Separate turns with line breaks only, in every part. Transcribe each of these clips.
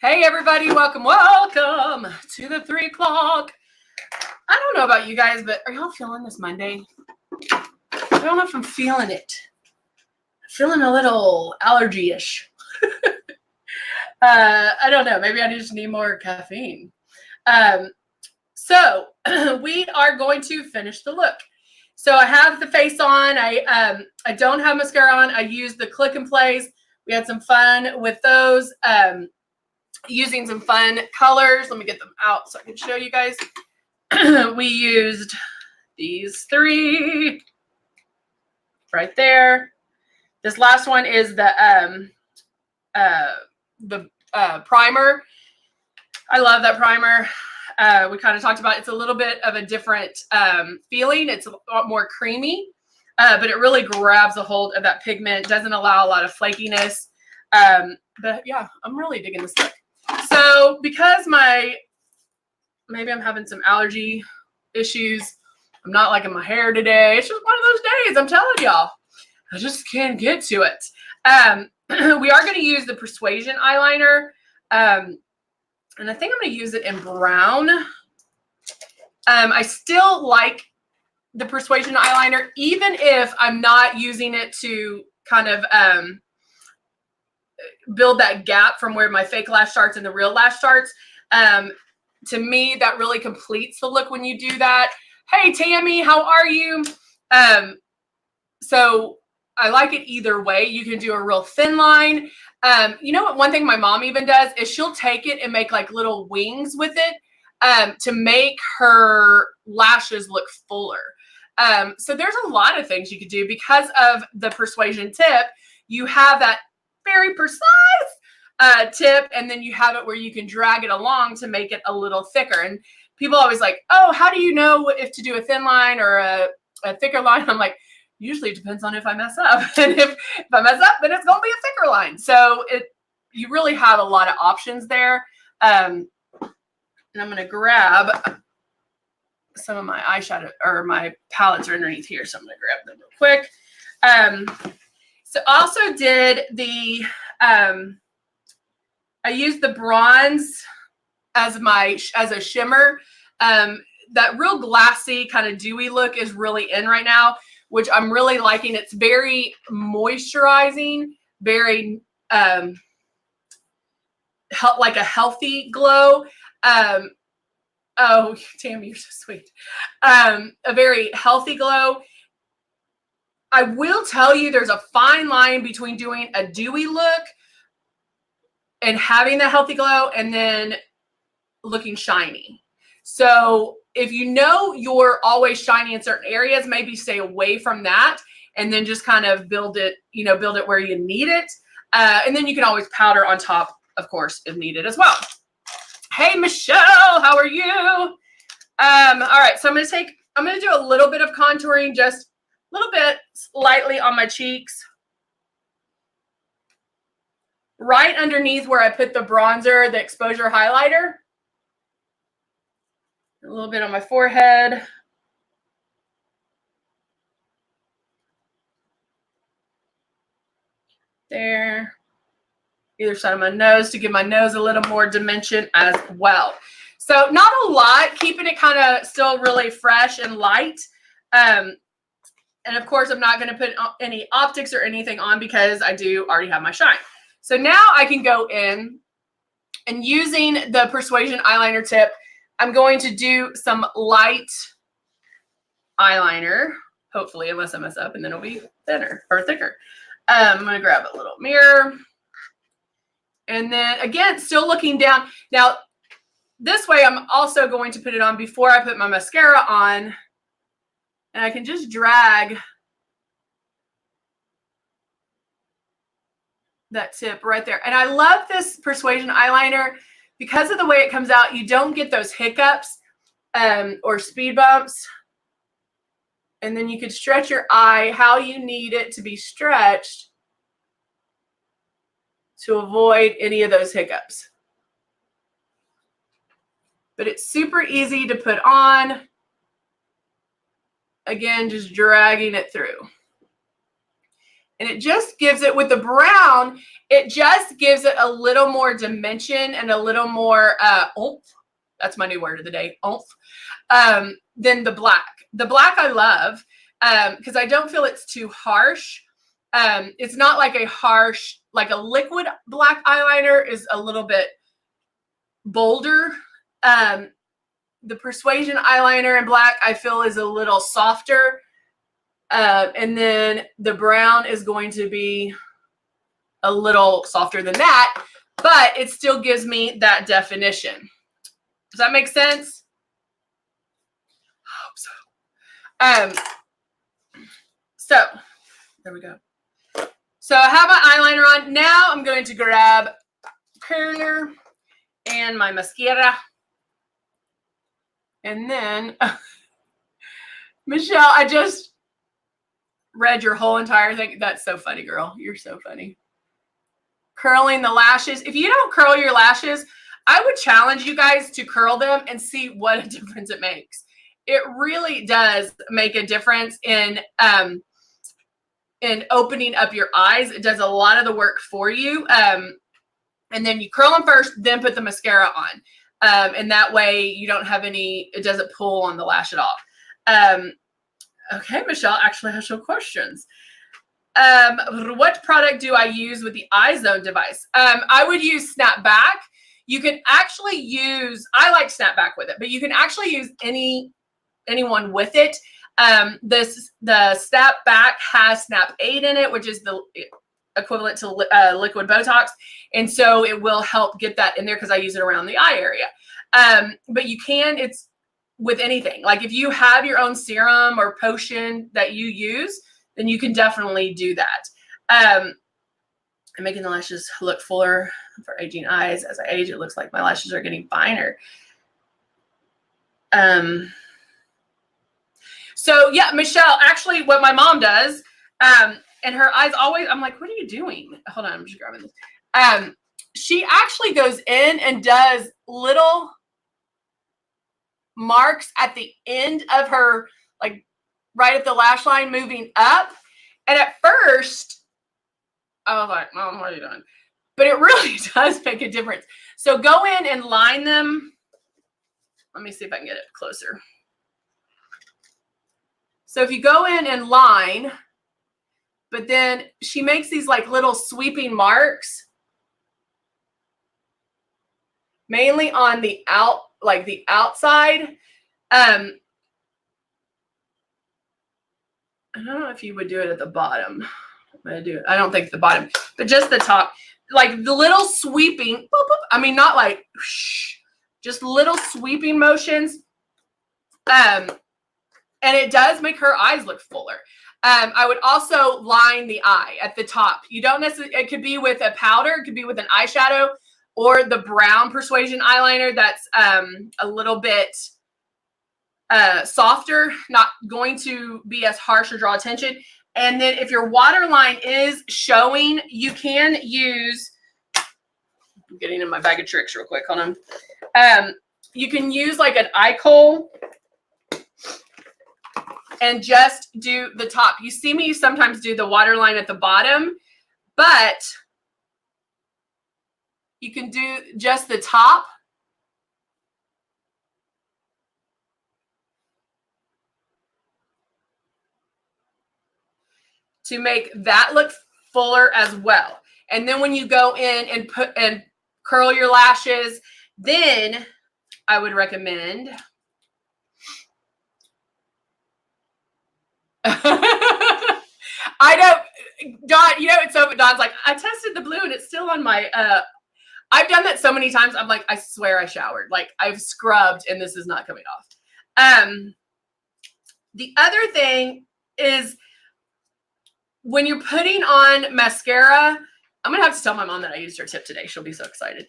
Hey everybody, welcome to the 3 o'clock. I don't know about you guys, but are y'all feeling this Monday? I don't know if I'm feeling it. I'm feeling a little allergy-ish. I don't know. Maybe I just need more caffeine. So we are going to finish the look. So I have the face on. I don't have mascara on. I used the click and plays. We had some fun with those. Using some fun colors. Let me get them out so I can show you guys. We used these 3 right there. This last one is the primer. I love that primer. We kind of talked about it's a little bit of a different feeling. It's a lot more creamy, but it really grabs a hold of that pigment. Doesn't allow a lot of flakiness. But yeah, I'm really digging this look. So because maybe I'm having some allergy issues, I'm not liking my hair today. It's just one of those days, I'm telling y'all. I just can't get to it. We are going to use the Persuasion eyeliner. And I think I'm going to use it in brown. I still like the Persuasion eyeliner, even if I'm not using it to kind of build that gap from where my fake lash starts and the real lash starts. To me, that really completes the look when you do that. Hey, Tammy, how are you? So I like it either way. You can do a real thin line. You know what? One thing my mom even does is she'll take it and make like little wings with it to make her lashes look fuller. So there's a lot of things you could do because of the Persuasion tip. You have that very precise tip, and then you have it where you can drag it along to make it a little thicker. And people always like, oh, how do you know if to do a thin line or a thicker line? I'm like, usually it depends on if I mess up. And if I mess up, then it's going to be a thicker line. So you really have a lot of options there. And I'm going to grab some of my eyeshadow, or my palettes are underneath here. So I'm going to grab them real quick. So also did the, I used the bronze as a shimmer. That real glassy kind of dewy look is really in right now, which I'm really liking. It's very moisturizing, very like a healthy glow. Oh, Tammy, you're so sweet. A very healthy glow. I will tell you there's a fine line between doing a dewy look and having the healthy glow and then looking shiny. So if you know you're always shiny in certain areas, maybe stay away from that and then just kind of build it where you need it. And then you can always powder on top, of course, if needed as well. Hey, Michelle, how are you? All right, so I'm going to do a little bit of contouring, just a little bit lightly on my cheeks. Right underneath where I put the bronzer, the exposure highlighter. A little bit on my forehead. There. Either side of my nose to give my nose a little more dimension as well. So not a lot, keeping it kind of still really fresh and light. And of course, I'm not going to put any optics or anything on because I do already have my shine. So now I can go in and using the Persuasion eyeliner tip, I'm going to do some light eyeliner, hopefully, unless I mess up, and then it'll be thinner or thicker. I'm going to grab a little mirror. And then again, still looking down. Now, this way, I'm also going to put it on before I put my mascara on. And I can just drag that tip right there. And I love this Persuasion eyeliner because of the way it comes out. You don't get those hiccups or speed bumps. And then you could stretch your eye how you need it to be stretched to avoid any of those hiccups. But it's super easy to put on. Again, just dragging it through. And it just gives it, with the brown, it just gives it a little more dimension and a little more oomph. That's my new word of the day, oomph. Than the black. The black I love because I don't feel it's too harsh. It's not like a harsh, like a liquid black eyeliner is a little bit bolder. The Persuasion eyeliner in black I feel is a little softer. And then the brown is going to be a little softer than that, but it still gives me that definition. Does that make sense? I hope so. So there we go. So I have my eyeliner on. Now I'm going to grab curler and my mascara. And then, Michelle, I just read your whole entire thing. That's so funny, girl. You're so funny. Curling the lashes. If you don't curl your lashes, I would challenge you guys to curl them and see what a difference it makes. It really does make a difference in opening up your eyes. It does a lot of the work for you. And then you curl them first, then put the mascara on. And that way you don't have any, it doesn't pull on the lash at all. Okay, Michelle actually has some questions. What product do I use with the iZone device? I would use Snapback. You can actually use, I like Snapback with it, but you can actually use anyone with it. The Snapback has Snap 8 in it, which is the equivalent to liquid Botox. And so it will help get that in there because I use it around the eye area. But you can, it's with anything. Like if you have your own serum or potion that you use, then you can definitely do that. And making the lashes look fuller for aging eyes. As I age, it looks like my lashes are getting finer. So yeah, Michelle, actually what my mom does, and her eyes always, I'm like, what are you doing? Hold on, I'm just grabbing this. She actually goes in and does little marks at the end of her, like right at the lash line moving up. And at first, I was like, Mom, what are you doing? But it really does make a difference. So go in and line them. Let me see if I can get it closer. So if you go in and line, but then she makes these like little sweeping marks, mainly on the outside. I don't know if you would do it at the bottom. I'm gonna do it. I don't think the bottom, but just the top, like the little sweeping. Boop, boop. I mean, not like whoosh, just little sweeping motions. And it does make her eyes look fuller. I would also line the eye at the top. You don't necessarily, it could be with a powder, it could be with an eyeshadow, or the brown Persuasion eyeliner that's a little bit softer, not going to be as harsh or draw attention. And then if your waterline is showing, you can use, I'm getting in my bag of tricks real quick, hold on. You can use like an eye kohl and just do the top. You see me sometimes do the waterline at the bottom, but you can do just the top. To make that look fuller as well. And then when you go in and put and curl your lashes, then I would recommend I don't, Dawn, you know, it's so, Dawn's like, I tested the blue and it's still on my, I've done that so many times. I'm like, I swear I showered. Like I've scrubbed and this is not coming off. The other thing is when you're putting on mascara, I'm going to have to tell my mom that I used her tip today. She'll be so excited.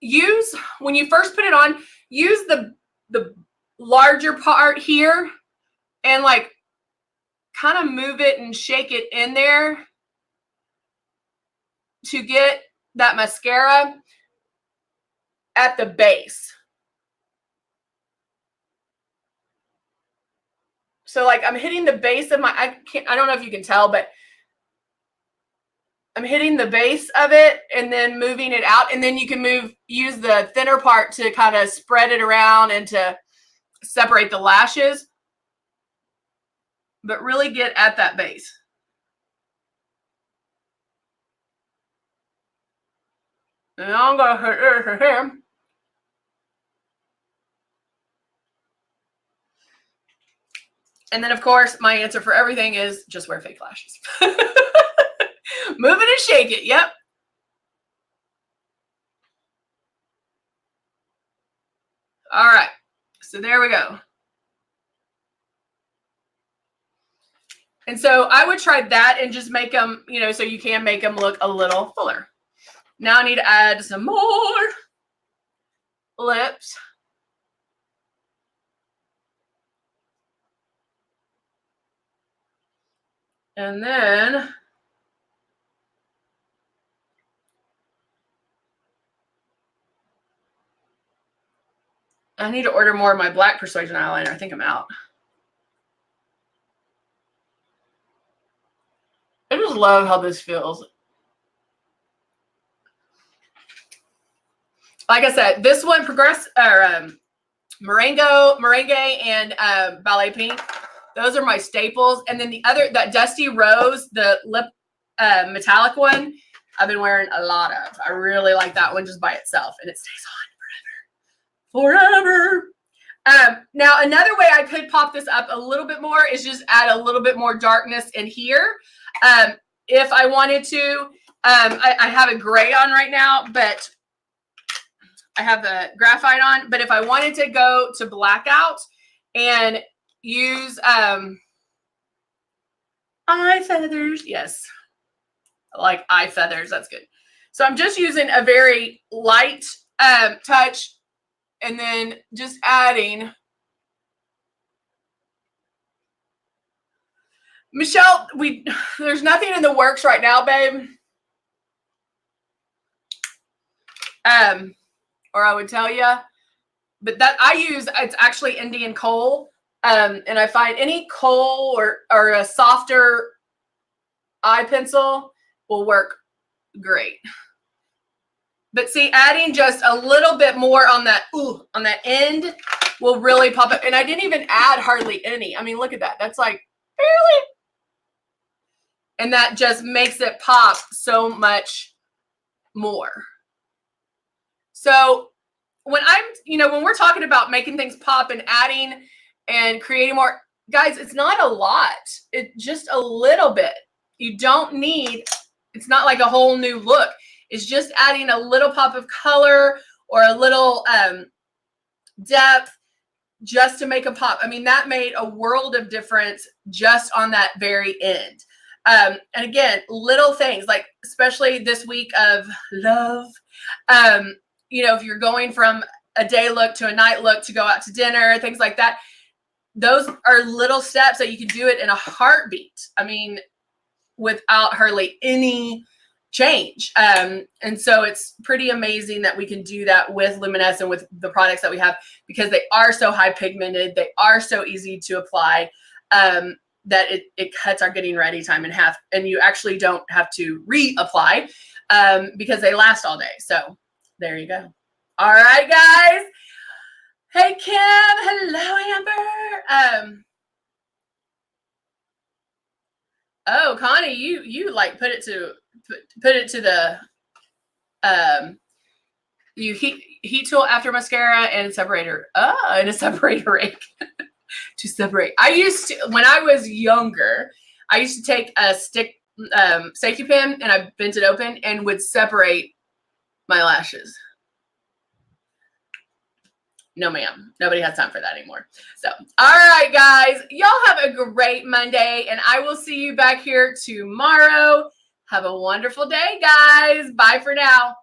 Use, when you first put it on, use the larger part here and like kind of move it and shake it in there to get that mascara at the base. So like I'm hitting the base of I don't know if you can tell, but I'm hitting the base of it and then moving it out. And then you can use the thinner part to kind of spread it around and to separate the lashes, but really get at that base. And I'm going to hit it here. And then, of course, my answer for everything is just wear fake lashes. Move it and shake it. Yep. All right. So there we go. And so I would try that and just make them, you know, so you can make them look a little fuller. Now I need to add some more lips. And then I need to order more of my black Persuasion eyeliner. I think I'm out. I just love how this feels. Like I said, this one merengue and ballet pink. Those are my staples. And then the other, that dusty rose, the lip metallic one, I've been wearing a lot of. I really like that one just by itself, and it stays on forever. Now, another way I could pop this up a little bit more is just add a little bit more darkness in here. If I wanted to, I have a gray on right now, but I have the graphite on. But if I wanted to go to blackout and use eye feathers, yes, I like eye feathers. That's good. So I'm just using a very light touch, and then just adding. Michelle, there's nothing in the works right now, babe. Or I would tell you, but that I use, it's actually Indian kohl. And I find any kohl or a softer eye pencil will work great. But see, adding just a little bit more on that end will really pop up. And I didn't even add hardly any. I mean, look at that. That's like barely. And that just makes it pop so much more. So when when we're talking about making things pop and adding and creating more, guys, it's not a lot. It's just a little bit. You don't need, it's not like a whole new look. It's just adding a little pop of color or a little depth just to make a pop. I mean, that made a world of difference just on that very end. And again, little things like, especially this week of love, if you're going from a day look to a night look to go out to dinner, things like that, those are little steps that you can do it in a heartbeat. I mean, without hardly any change. And so it's pretty amazing that we can do that with Luminous and with the products that we have, because they are so high pigmented. They are so easy to apply. That it cuts our getting ready time in half, and you actually don't have to reapply because they last all day. So there you go. All right, guys. Hey, Kim. Hello, Amber. Oh, Connie, you like put it to the you heat tool after mascara and separator. And a separator rake. To separate. I used to, when I was younger, I used to take a stick safety pin and I bent it open and would separate my lashes. No, ma'am. Nobody has time for that anymore. So, all right, guys. Y'all have a great Monday, and I will see you back here tomorrow. Have a wonderful day, guys. Bye for now.